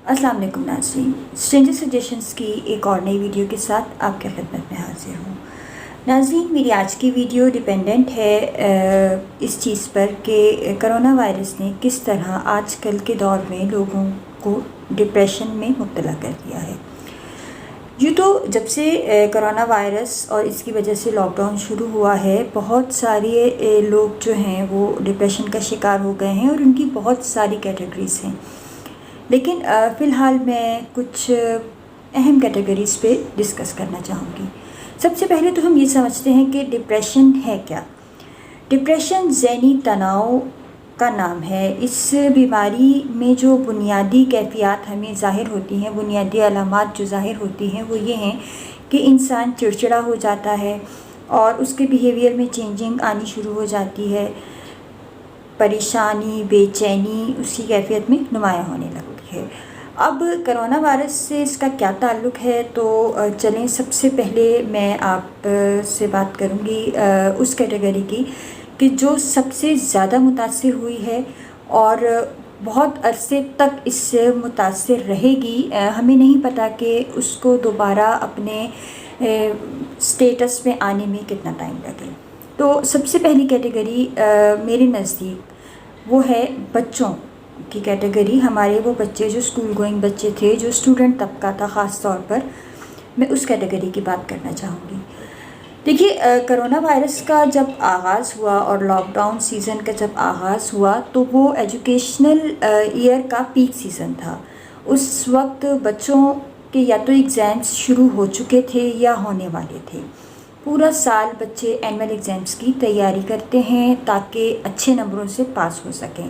السلام علیکم ناظرین، اسٹرینجر سجیشنز کی ایک اور نئی ویڈیو کے ساتھ آپ کے خدمت میں حاضر ہوں۔ ناظرین، میری آج کی ویڈیو ڈیپینڈنٹ ہے اس چیز پر کہ کرونا وائرس نے کس طرح آج کل کے دور میں لوگوں کو ڈپریشن میں مبتلا کر دیا ہے۔ یوں تو جب سے کرونا وائرس اور اس کی وجہ سے لاک ڈاؤن شروع ہوا ہے، بہت سارے لوگ جو ہیں وہ ڈپریشن کا شکار ہو گئے ہیں اور ان کی بہت ساری کیٹیگریز ہیں، لیکن فی الحال میں کچھ اہم کیٹیگریز پہ ڈسکس کرنا چاہوں گی۔ سب سے پہلے تو ہم یہ سمجھتے ہیں کہ ڈپریشن ہے کیا۔ ڈپریشن ذہنی تناؤ کا نام ہے۔ اس بیماری میں جو بنیادی کیفیات ہمیں ظاہر ہوتی ہیں، بنیادی علامات جو ظاہر ہوتی ہیں وہ یہ ہیں کہ انسان چڑچڑا ہو جاتا ہے اور اس کے بیہیویئر میں چینجنگ آنی شروع ہو جاتی ہے، پریشانی، بے چینی اس کی کیفیت میں نمایاں ہونے لگتی ہے۔ اب کرونا وائرس سے اس کا کیا تعلق ہے، تو چلیں سب سے پہلے میں آپ سے بات کروں گی اس کیٹیگری کی کہ جو سب سے زیادہ متاثر ہوئی ہے اور بہت عرصے تک اس سے متاثر رہے گی۔ ہمیں نہیں پتہ کہ اس کو دوبارہ اپنے سٹیٹس میں آنے میں کتنا ٹائم لگے۔ تو سب سے پہلی کیٹیگری میرے نزدیک وہ ہے بچوں کی کیٹیگری۔ ہمارے وہ بچے جو اسکول گوئنگ بچے تھے، جو اسٹوڈنٹ طبقہ تھا، خاص طور پر میں اس کیٹیگری کی بات کرنا چاہوں گی۔ دیکھیے، کرونا وائرس کا جب آغاز ہوا اور لاک ڈاؤن سیزن کا جب آغاز ہوا تو وہ ایجوکیشنل ایئر کا پیک سیزن تھا۔ اس وقت بچوں کے یا تو ایگزامس شروع ہو چکے تھے یا ہونے والے تھے۔ پورا سال بچے اینول ایگزامس کی تیاری کرتے ہیں تاکہ اچھے نمبروں سے پاس ہو سکیں،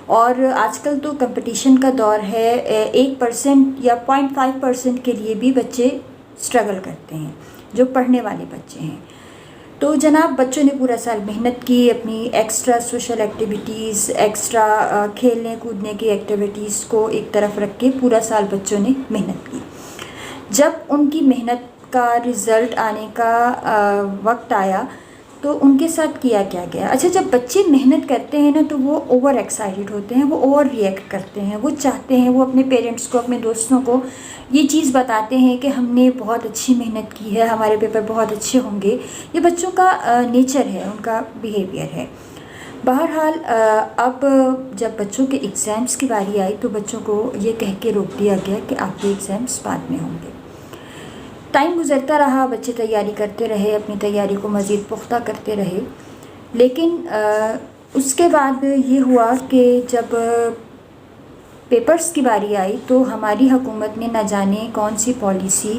اور آج کل تو کمپٹیشن کا دور ہے۔ 1% یا 0.5% کے لیے بھی بچے اسٹرگل کرتے ہیں جو پڑھنے والے بچے ہیں۔ تو جناب، بچوں نے پورا سال محنت کی، اپنی ایکسٹرا سوشل ایکٹیویٹیز، ایکسٹرا کھیلنے کودنے کی ایکٹیویٹیز کو ایک طرف رکھ کے پورا سال بچوں نے محنت کی۔ جب ان کی محنت کا رزلٹ آنے کا وقت آیا تو ان کے ساتھ کیا گیا۔ اچھا، جب بچے محنت کرتے ہیں نا تو وہ اوور ایکسائٹیڈ ہوتے ہیں، وہ اوور ریئیکٹ کرتے ہیں، وہ چاہتے ہیں، وہ اپنے پیرنٹس کو، اپنے دوستوں کو یہ چیز بتاتے ہیں کہ ہم نے بہت اچھی محنت کی ہے، ہمارے پیپر بہت اچھے ہوں گے۔ یہ بچوں کا نیچر ہے، ان کا بیہیویئر ہے۔ بہرحال اب جب بچوں کے ایگزامس کی باری آئی تو بچوں کو یہ کہہ کے روک دیا گیا کہ آپ کے ایگزامس بعد میں ہوں گے۔ ٹائم گزرتا رہا، بچے تیاری کرتے رہے، اپنی تیاری کو مزید پختہ کرتے رہے، لیکن اس کے بعد یہ ہوا کہ جب پیپرز کی باری آئی تو ہماری حکومت نے نہ جانے کون سی پالیسی،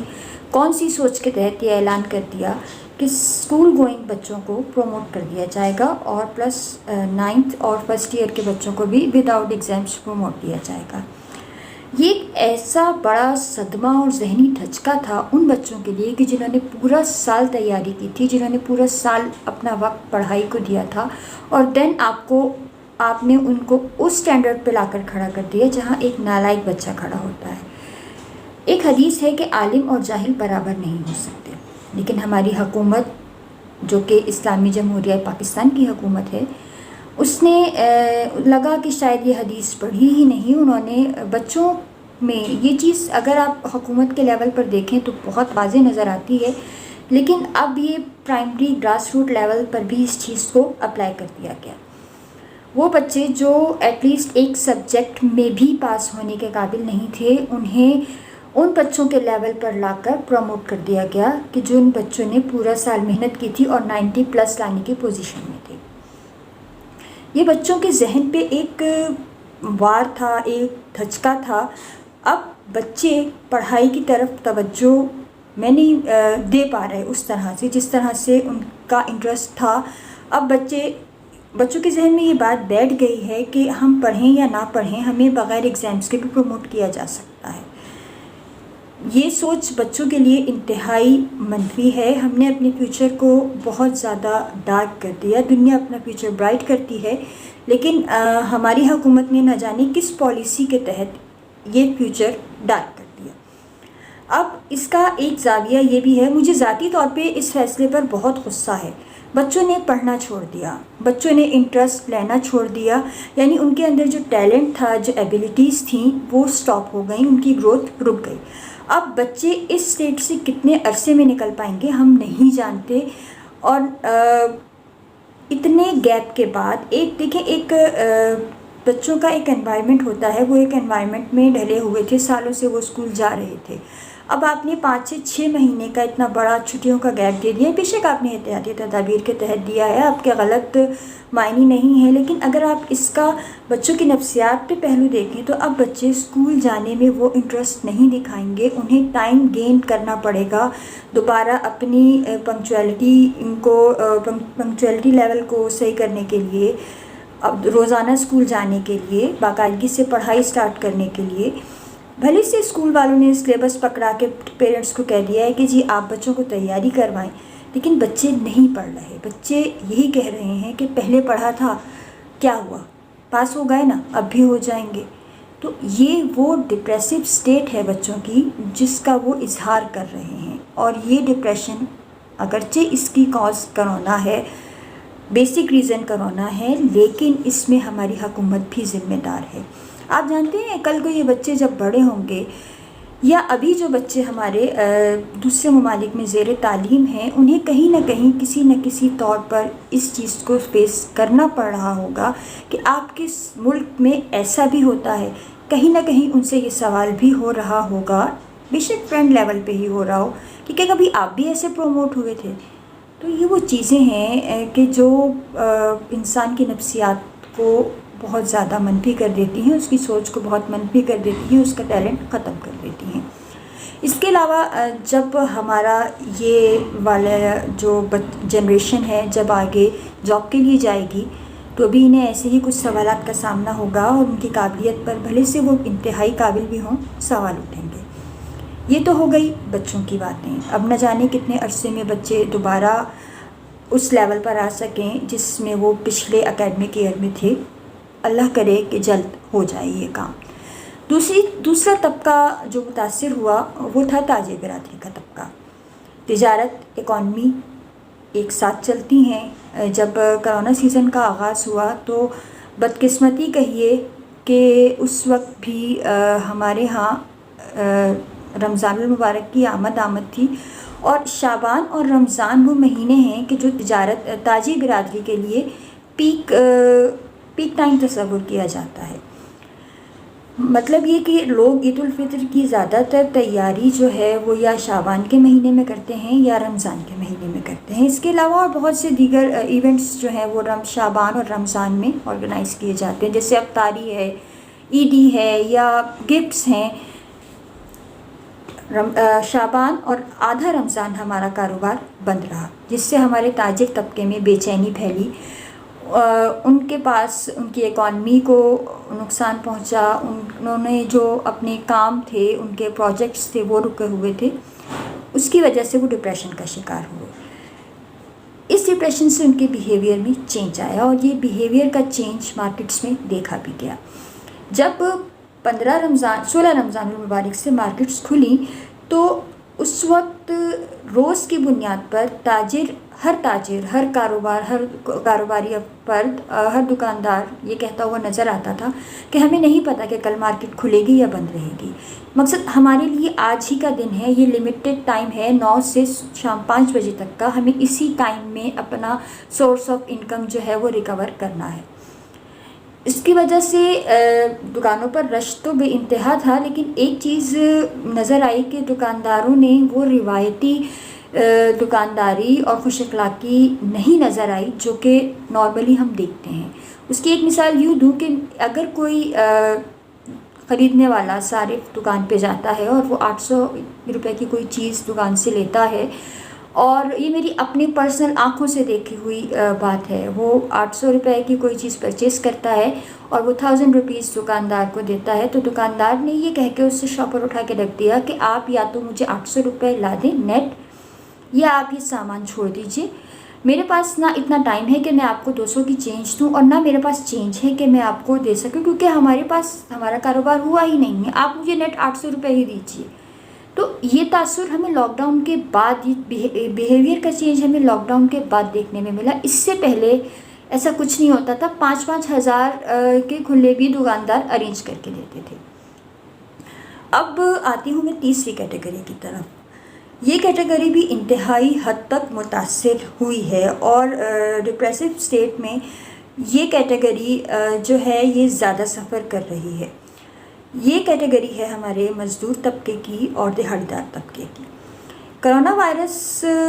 کون سی سوچ کے تحت یہ اعلان کر دیا کہ اسکول گوئنگ بچوں کو پروموٹ کر دیا جائے گا اور پلس 9th اور فرسٹ ایئر کے بچوں کو بھی ود آؤٹ ایگزامس پروموٹ کیا جائے گا۔ یہ ایک ایسا بڑا صدمہ اور ذہنی دھچکا تھا ان بچوں کے لیے کہ جنہوں نے پورا سال تیاری کی تھی، جنہوں نے پورا سال اپنا وقت پڑھائی کو دیا تھا، اور دین آپ نے ان کو اس سٹینڈرڈ پہ لا کر کھڑا کر دیا جہاں ایک نالائق بچہ کھڑا ہوتا ہے۔ ایک حدیث ہے کہ عالم اور جاہل برابر نہیں ہو سکتے، لیکن ہماری حکومت جو کہ اسلامی جمہوریہ پاکستان کی حکومت ہے، اس نے لگا کہ شاید یہ حدیث پڑھی ہی نہیں۔ انہوں نے بچوں میں یہ چیز اگر آپ حکومت کے لیول پر دیکھیں تو بہت واضح نظر آتی ہے، لیکن اب یہ پرائمری گراس روٹ لیول پر بھی اس چیز کو اپلائی کر دیا گیا۔ وہ بچے جو ایٹ لیسٹ ایک سبجیکٹ میں بھی پاس ہونے کے قابل نہیں تھے، انہیں ان بچوں کے لیول پر لا کر پروموٹ کر دیا گیا کہ جو ان بچوں نے پورا سال محنت کی تھی اور 90+ لانے کی پوزیشن میں تھے۔ یہ بچوں کے ذہن پہ ایک وار تھا، ایک دھچکا تھا۔ اب بچے پڑھائی کی طرف توجہ میں نہیں دے پا رہے اس طرح سے جس طرح سے ان کا انٹرسٹ تھا۔ اب بچوں کے ذہن میں یہ بات بیٹھ گئی ہے کہ ہم پڑھیں یا نہ پڑھیں، ہمیں بغیر ایگزامس کے بھی پروموٹ کیا جا سکتا ہے۔ یہ سوچ بچوں کے لیے انتہائی منفی ہے۔ ہم نے اپنے فیوچر کو بہت زیادہ ڈارک کر دیا۔ دنیا اپنا فیوچر برائٹ کرتی ہے، لیکن ہماری حکومت نے نہ جانے کس پالیسی کے تحت یہ فیوچر ڈارک کر دیا۔ اب اس کا ایک زاویہ یہ بھی ہے، مجھے ذاتی طور پہ اس فیصلے پر بہت غصہ ہے۔ بچوں نے پڑھنا چھوڑ دیا، بچوں نے انٹرسٹ لینا چھوڑ دیا، یعنی ان کے اندر جو ٹیلنٹ تھا، جو ایبیلٹیز تھیں، وہ سٹاپ ہو گئیں، ان کی گروتھ رک گئی۔ اب بچے اس اسٹیٹ سے کتنے عرصے میں نکل پائیں گے ہم نہیں جانتے، اور اتنے گیپ کے بعد ایک بچوں کا ایک انوائرمنٹ ہوتا ہے، وہ ایک انوائرمنٹ میں ڈھلے ہوئے تھے، سالوں سے وہ اسکول جا رہے تھے۔ اب آپ نے 5 سے 6 مہینے کا اتنا بڑا چھٹیوں کا گیپ دے دیا ہے، بے شک آپ نے احتیاطی تدابیر کے تحت دیا ہے، آپ کے غلط معنی نہیں ہے، لیکن اگر آپ اس کا بچوں کی نفسیات پہ پہلو دیکھیں تو اب بچے اسکول جانے میں وہ انٹرسٹ نہیں دکھائیں گے، انہیں ٹائم گین کرنا پڑے گا دوبارہ اپنی پنکچویلٹی لیول کو صحیح کرنے کے لیے، اب روزانہ اسکول جانے کے لیے، باقاعدگی سے پڑھائی سٹارٹ کرنے کے لیے۔ بھلے سے اسکول والوں نے سلیبس پکڑا کے پیرنٹس کو کہہ دیا ہے کہ جی آپ بچوں کو تیاری کروائیں، لیکن بچے نہیں پڑھ رہے، بچے یہی کہہ رہے ہیں کہ پہلے پڑھا تھا، کیا ہوا، پاس ہو گئے نا، اب بھی ہو جائیں گے۔ تو یہ وہ ڈپریسو اسٹیٹ ہے بچوں کی جس کا وہ اظہار کر رہے ہیں، اور یہ ڈپریشن اگرچہ اس کی کاز کرونا ہے، بیسک ریزن کرونا ہے، لیکن اس میں ہماری حکومت بھی ذمہ دار ہے۔ آپ جانتے ہیں کل کو یہ بچے جب بڑے ہوں گے، یا ابھی جو بچے ہمارے دوسرے ممالک میں زیر تعلیم ہیں، انہیں کہیں نہ کسی طور پر اس چیز کو فیس کرنا پڑ رہا ہوگا کہ آپ کے ملک میں ایسا بھی ہوتا ہے، کہیں نہ کہیں ان سے یہ سوال بھی ہو رہا ہوگا، بے شک فرینڈ لیول پہ ہی ہو رہا ہو، کہ کیا کبھی آپ بھی ایسے پروموٹ ہوئے تھے؟ تو یہ وہ چیزیں ہیں کہ جو انسان کی نفسیات کو بہت زیادہ منفی کر دیتی ہیں، اس کی سوچ کو بہت منفی کر دیتی ہیں، اس کا ٹیلنٹ ختم کر دیتی ہیں۔ اس کے علاوہ جب ہمارا یہ والا جو جنریشن ہے جب آگے جاب کے لیے جائے گی، تو بھی انہیں ایسے ہی کچھ سوالات کا سامنا ہوگا، اور ان کی قابلیت پر بھلے سے وہ انتہائی قابل بھی ہوں، سوال اٹھیں گے۔ یہ تو ہو گئی بچوں کی باتیں، اب نہ جانے کتنے عرصے میں بچے دوبارہ اس لیول پر آ سکیں جس میں وہ پچھلے اکیڈمک ایئر میں تھے۔ اللہ کرے کہ جلد ہو جائے یہ کام۔ دوسرا طبقہ جو متاثر ہوا وہ تھا تاجر برادری کا طبقہ۔ تجارت، اکانومی ایک ساتھ چلتی ہیں۔ جب کرونا سیزن کا آغاز ہوا تو بدقسمتی کہیے کہ اس وقت بھی ہمارے ہاں رمضان المبارک کی آمد تھی، اور شعبان اور رمضان وہ مہینے ہیں کہ جو تاجر برادری کے لیے پیک ٹائم تصور کیا جاتا ہے۔ مطلب یہ کہ لوگ عید الفطر کی زیادہ تر تیاری جو ہے وہ یا شعبان کے مہینے میں کرتے ہیں یا رمضان کے مہینے میں کرتے ہیں۔ اس کے علاوہ اور بہت سے دیگر ایونٹس جو ہیں وہ شعبان اور رمضان میں آرگنائز کیے جاتے ہیں، جیسے افطاری ہے، عیدی ہے، یا گفٹس ہیں۔ شعبان اور آدھا رمضان ہمارا کاروبار بند رہا، جس سے ہمارے تاجر طبقے میں بے چینی پھیلی، ان کے پاس ان کی اکانومی کو نقصان پہنچا، انہوں نے جو اپنے کام تھے، ان کے پروجیکٹس تھے، وہ رکے ہوئے تھے، اس کی وجہ سے وہ ڈپریشن کا شکار ہوئے۔ اس ڈپریشن سے ان کے بیہیویئر میں چینج آیا، اور یہ بیہیویئر کا چینج مارکیٹس میں دیکھا بھی گیا۔ جب 16 رمضان المبارک سے مارکیٹس کھلی تو اس وقت روز کی بنیاد پر ہر تاجر، ہر کاروباری فرد، ہر دکاندار یہ کہتا ہوا نظر آتا تھا کہ ہمیں نہیں پتہ کہ کل مارکیٹ کھلے گی یا بند رہے گی۔ مقصد ہمارے لیے آج ہی کا دن ہے، یہ لمیٹڈ ٹائم ہے 9 سے شام 5 بجے تک کا، ہمیں اسی ٹائم میں اپنا سورس آف انکم جو ہے وہ ریکور کرنا ہے۔ اس کی وجہ سے دکانوں پر رش تو بے انتہا تھا، لیکن ایک چیز نظر آئی کہ دکانداروں نے وہ روایتی دکانداری اور خوش اخلاقی نہیں نظر آئی جو کہ نارملی ہم دیکھتے ہیں۔ اس کی ایک مثال یوں دوں کہ اگر کوئی خریدنے والا صارف دکان پہ جاتا ہے اور وہ 800 روپے کی کوئی چیز دکان سے لیتا ہے، اور یہ میری اپنی پرسنل آنکھوں سے دیکھی ہوئی بات ہے، وہ 800 روپے کی کوئی چیز پرچیز کرتا ہے اور وہ 1000 روپیز دکاندار کو دیتا ہے، تو دکاندار نے یہ کہہ کے اس سے شاپر اٹھا کے رکھ دیا کہ آپ یا تو مجھے 800 روپے لا دیں نیٹ، یا آپ یہ سامان چھوڑ دیجئے، میرے پاس نہ اتنا ٹائم ہے کہ میں آپ کو 200 کی چینج دوں، اور نہ میرے پاس چینج ہے کہ میں آپ کو دے سکوں، کیونکہ ہمارے پاس ہمارا کاروبار ہوا ہی نہیں ہے، آپ مجھے نیٹ 800 روپے ہی دیجیے۔ تو یہ تاثر ہمیں لاک ڈاؤن کے بعد، یہ بیہیویئر کا چینج ہمیں لاک ڈاؤن کے بعد دیکھنے میں ملا. اس سے پہلے ایسا کچھ نہیں ہوتا تھا. 5-5 ہزار کے کھلے بھی دکاندار ارینج کر کے دیتے تھے. اب آتی ہوں میں تیسری کیٹیگری کی طرف. یہ کیٹیگری بھی انتہائی حد تک متاثر ہوئی ہے، اور ڈپریسو اسٹیٹ میں یہ کیٹیگری جو ہے یہ زیادہ سفر کر رہی ہے. یہ کیٹیگری ہے ہمارے مزدور طبقے کی اور دہاڑی دار طبقے کی. کرونا وائرس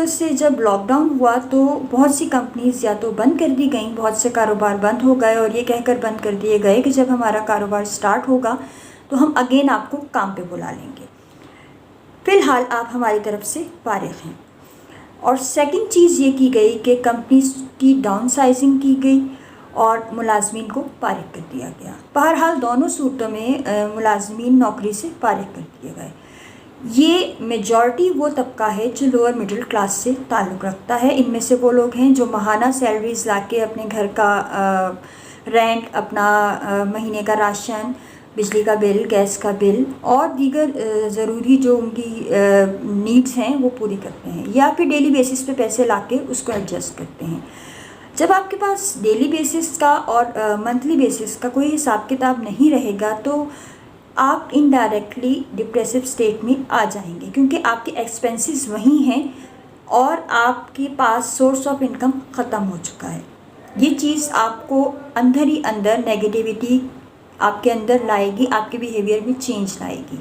سے جب لاک ڈاؤن ہوا تو بہت سی کمپنیز یا تو بند کر دی گئیں، بہت سے کاروبار بند ہو گئے، اور یہ کہہ کر بند کر دیے گئے کہ جب ہمارا کاروبار سٹارٹ ہوگا تو ہم اگین آپ کو کام پہ بلا لیں گے، فی الحال آپ ہماری طرف سے فارغ ہیں. اور سیکنڈ چیز یہ کی گئی کہ کمپنیز کی ڈاؤن سائزنگ کی گئی اور ملازمین کو فارغ کر دیا گیا. بہرحال دونوں صورتوں میں ملازمین نوکری سے فارغ کر دیے گئے. یہ میجورٹی وہ طبقہ ہے جو لوور مڈل کلاس سے تعلق رکھتا ہے. ان میں سے وہ لوگ ہیں جو ماہانہ سیلریز لا کے اپنے گھر کا رینٹ، اپنا مہینے کا راشن، بجلی کا بل، گیس کا بل اور دیگر ضروری جو ان کی نیڈز ہیں وہ پوری کرتے ہیں، یا پھر ڈیلی بیسس پہ پیسے لا کے اس کو ایڈجسٹ کرتے ہیں. جب آپ کے پاس ڈیلی بیسس کا اور منتھلی بیسس کا کوئی حساب کتاب نہیں رہے گا تو آپ انڈائریکٹلی ڈپریسو اسٹیٹ میں آ جائیں گے، کیونکہ آپ کے ایکسپینسز وہی ہیں اور آپ کے پاس سورس آف انکم ختم ہو چکا ہے. یہ چیز آپ کو اندر ہی اندر نیگیٹیوٹی آپ کے اندر لائے گی، آپ کے بیہیویئر میں چینج لائے گی.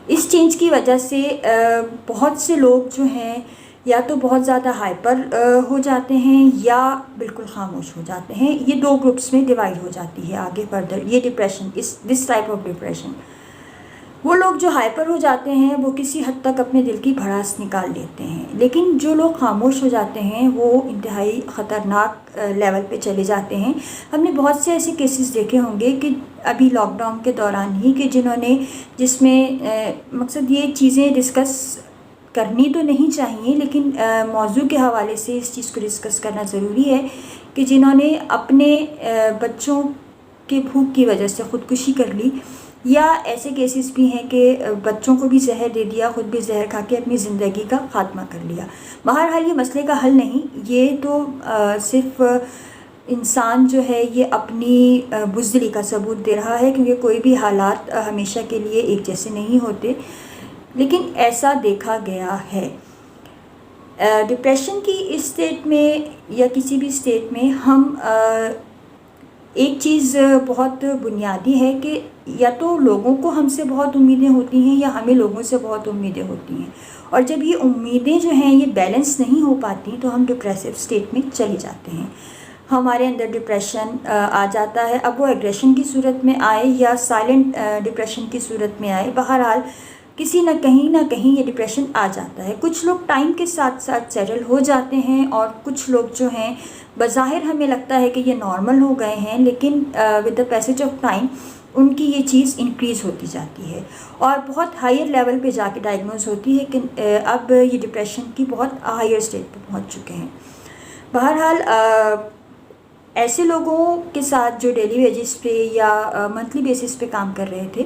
اس چینج کی وجہ سے بہت سے لوگ جو ہیں یا تو بہت زیادہ ہائپر ہو جاتے ہیں یا بالکل خاموش ہو جاتے ہیں. یہ دو گروپس میں ڈیوائڈ ہو جاتی ہے آگے فردر یہ depression, this type of depression. وہ لوگ جو ہائپر ہو جاتے ہیں وہ کسی حد تک اپنے دل کی بھڑاس نکال لیتے ہیں، لیکن جو لوگ خاموش ہو جاتے ہیں وہ انتہائی خطرناک لیول پہ چلے جاتے ہیں. ہم نے بہت سے ایسے کیسز دیکھے ہوں گے کہ ابھی لاک ڈاؤن کے دوران ہی کہ جس میں مقصد یہ چیزیں ڈسکس کرنی تو نہیں چاہیے، لیکن موضوع کے حوالے سے اس چیز کو ڈسکس کرنا ضروری ہے کہ جنہوں نے اپنے بچوں کے بھوک کی وجہ سے خودکشی کر لی، یا ایسے کیسز بھی ہیں کہ بچوں کو بھی زہر دے دیا، خود بھی زہر کھا کے اپنی زندگی کا خاتمہ کر لیا. بہرحال یہ مسئلے کا حل نہیں، یہ تو صرف انسان جو ہے یہ اپنی بزدلی کا ثبوت دے رہا ہے، کیونکہ کوئی بھی حالات ہمیشہ کے لیے ایک جیسے نہیں ہوتے. لیکن ایسا دیکھا گیا ہے ڈپریشن کی اس اسٹیٹ میں یا کسی بھی اسٹیٹ میں ہم ایک چیز بہت بنیادی ہے کہ یا تو لوگوں کو ہم سے بہت امیدیں ہوتی ہیں یا ہمیں لوگوں سے بہت امیدیں ہوتی ہیں، اور جب یہ امیدیں جو ہیں یہ بیلنس نہیں ہو پاتی تو ہم ڈپریسو اسٹیٹ میں چلے جاتے ہیں. ہمارے اندر ڈپریشن آ جاتا ہے، اب وہ ایگریشن کی صورت میں آئے یا سائلنٹ ڈپریشن کی صورت میں آئے، بہرحال کسی نہ کہیں یہ ڈپریشن آ جاتا ہے. کچھ لوگ ٹائم کے ساتھ ساتھ سیٹل ہو جاتے ہیں، اور کچھ لوگ جو ہیں بظاہر ہمیں لگتا ہے کہ یہ نارمل ہو گئے ہیں، لیکن with the passage of time ان کی یہ چیز انکریز ہوتی جاتی ہے اور بہت ہائر لیول پہ جا کے ڈائگنوز ہوتی ہے کہ اب یہ ڈپریشن کی بہت ہائر اسٹیج پہ پہنچ چکے ہیں. بہرحال ایسے لوگوں کے ساتھ جو ڈیلی ویجز پہ یا منتھلی بیسس پہ کام کر رہے تھے،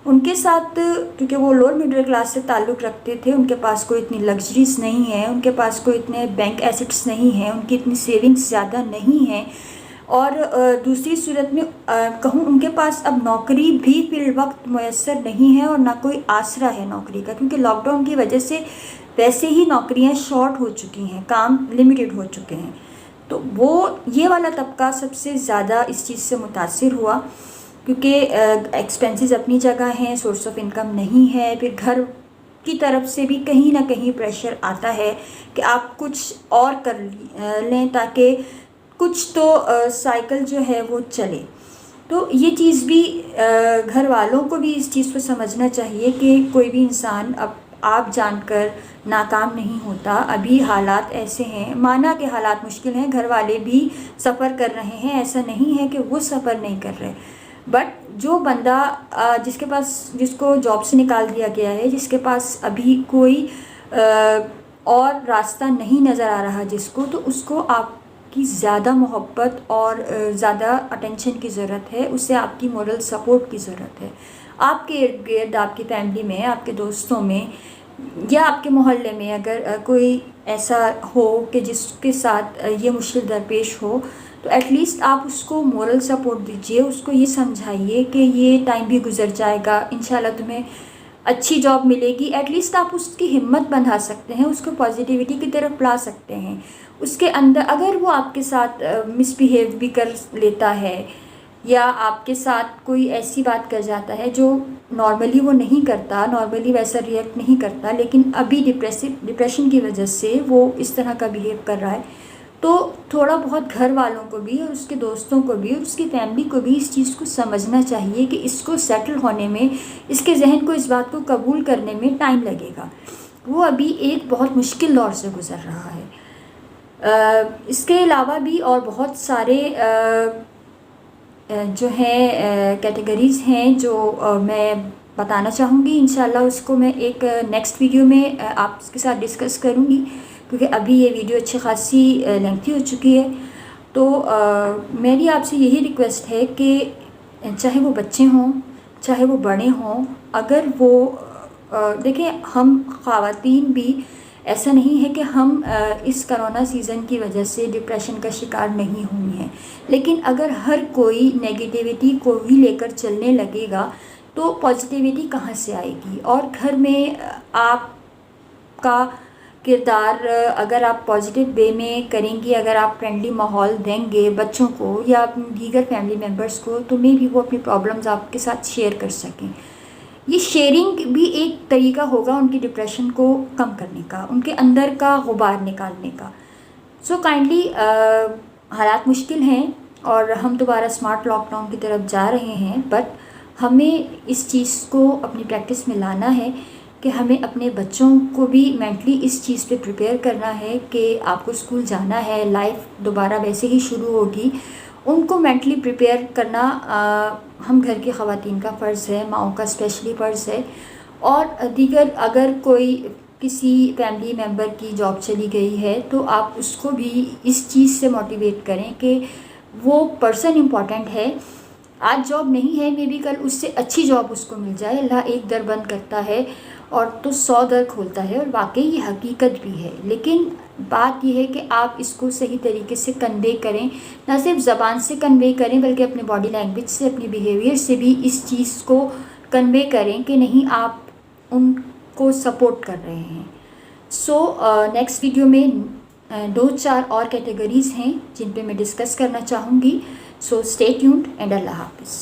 ان کے ساتھ کیونکہ وہ لوور مڈل کلاس سے تعلق رکھتے تھے، ان کے پاس کوئی اتنی لگژریز نہیں ہیں، ان کے پاس کوئی اتنے بینک ایسٹس نہیں ہیں، ان کی اتنی سیونگز زیادہ نہیں ہیں، اور دوسری صورت میں کہوں ان کے پاس اب نوکری بھی فی الوقت میسر نہیں ہے اور نہ کوئی آسرا ہے نوکری کا، کیونکہ لاک ڈاؤن کی وجہ سے ویسے ہی نوکریاں شارٹ ہو چکی ہیں، کام لمیٹڈ ہو چکے ہیں. تو یہ والا طبقہ سب سے زیادہ اس چیز سے متاثر ہوا، کیونکہ ایکسپینسز اپنی جگہ ہیں، سورس آف انکم نہیں ہے، پھر گھر کی طرف سے بھی کہیں نہ کہیں پریشر آتا ہے کہ آپ کچھ اور کر لیں تاکہ کچھ تو سائیکل جو ہے وہ چلے. تو یہ چیز بھی گھر والوں کو بھی اس چیز کو سمجھنا چاہیے کہ کوئی بھی انسان اب آپ جان کر ناکام نہیں ہوتا. ابھی حالات ایسے ہیں، مانا کہ حالات مشکل ہیں، گھر والے بھی سفر کر رہے ہیں، ایسا نہیں ہے کہ وہ سفر نہیں کر رہے، بٹ جو بندہ جس کو جاب سے نکال دیا گیا ہے، جس کے پاس ابھی کوئی اور راستہ نہیں نظر آ رہا جس کو، تو اس کو آپ کی زیادہ محبت اور زیادہ اٹینشن کی ضرورت ہے، اسے آپ کی مورل سپورٹ کی ضرورت ہے. آپ کے ارد گرد، آپ کی فیملی میں، آپ کے دوستوں میں یا آپ کے محلے میں اگر کوئی ایسا ہو کہ جس کے ساتھ یہ مشکل درپیش ہو، تو ایٹ لیسٹ آپ اس کو مورل سپورٹ دیجیے، اس کو یہ سمجھائیے کہ یہ ٹائم بھی گزر جائے گا، انشاءاللہ تمہیں اچھی جاب ملے گی. ایٹ لیسٹ آپ اس کی ہمت بندھا سکتے ہیں، اس کو پازیٹیوٹی کی طرف لا سکتے ہیں. اس کے اندر اگر وہ آپ کے ساتھ مس بیہیو بھی کر لیتا ہے یا آپ کے ساتھ کوئی ایسی بات کر جاتا ہے جو نارملی وہ نہیں کرتا، نارملی ویسا ریئیکٹ نہیں کرتا، لیکن ابھی ڈپریشن کی وجہ سے وہ اس طرح کا بیہیو کر رہا ہے، تو تھوڑا بہت گھر والوں کو بھی اور اس کے دوستوں کو بھی اور اس کی فیملی کو بھی اس چیز کو سمجھنا چاہیے کہ اس کو سیٹل ہونے میں، اس کے ذہن کو اس بات کو قبول کرنے میں ٹائم لگے گا. وہ ابھی ایک بہت مشکل دور سے گزر رہا ہے. اس کے علاوہ بھی اور بہت سارے جو ہیں کیٹیگریز ہیں جو میں بتانا چاہوں گی. انشاءاللہ اس کو میں ایک نیکسٹ ویڈیو میں آپ کے ساتھ ڈسکس کروں گی، کیونکہ ابھی یہ ویڈیو اچھی خاصی لینتھی ہو چکی ہے. تو میری آپ سے یہی ریکویسٹ ہے کہ چاہے وہ بچے ہوں، چاہے وہ بڑے ہوں، اگر وہ دیکھیں، ہم خواتین بھی ایسا نہیں ہے کہ ہم اس کرونا سیزن کی وجہ سے ڈپریشن کا شکار نہیں ہوئی ہیں، لیکن اگر ہر کوئی نیگیٹیوٹی کو ہی لے کر چلنے لگے گا تو پازیٹیوٹی کہاں سے آئے گی؟ اور گھر میں آپ کا کردار اگر آپ پازیٹیو وے میں کریں گی، اگر آپ فرینڈلی ماحول دیں گے بچوں کو یا اپنی دیگر فیملی ممبرس کو، تو میں بھی وہ اپنی پرابلمز آپ کے ساتھ شیئر کر سکیں. یہ شیئرنگ بھی ایک طریقہ ہوگا ان کی ڈپریشن کو کم کرنے کا، ان کے اندر کا غبار نکالنے کا. سو کائنڈلی حالات مشکل ہیں اور ہم دوبارہ اسمارٹ لاک ڈاؤن کی طرف جا رہے ہیں، بٹ ہمیں اس چیز کو اپنی پریکٹس میں لانا ہے کہ ہمیں اپنے بچوں کو بھی مینٹلی اس چیز پہ پریپیئر کرنا ہے کہ آپ کو اسکول جانا ہے، لائف دوبارہ ویسے ہی شروع ہوگی. ان کو مینٹلی پریپیئر کرنا ہم گھر کی خواتین کا فرض ہے، ماؤں کا اسپیشلی فرض ہے. اور دیگر اگر کوئی کسی فیملی ممبر کی جاب چلی گئی ہے تو آپ اس کو بھی اس چیز سے موٹیویٹ کریں کہ وہ پرسن امپورٹنٹ ہے. آج جاب نہیں ہے، مے بی کل اس سے اچھی جاب اس کو مل جائے. اللہ ایک در بند کرتا ہے اور تو 100 در کھولتا ہے، اور واقعی یہ حقیقت بھی ہے. لیکن بات یہ ہے کہ آپ اس کو صحیح طریقے سے کنوے کریں، نہ صرف زبان سے کنوے کریں بلکہ اپنے باڈی لینگویج سے، اپنی بیہیویئر سے بھی اس چیز کو کنوے کریں کہ نہیں، آپ ان کو سپورٹ کر رہے ہیں. سو نیکسٹ ویڈیو میں 2-4 اور کیٹیگریز ہیں جن پہ میں ڈسکس کرنا چاہوں گی. سو اسٹے ٹیونڈ اینڈ اللہ حافظ.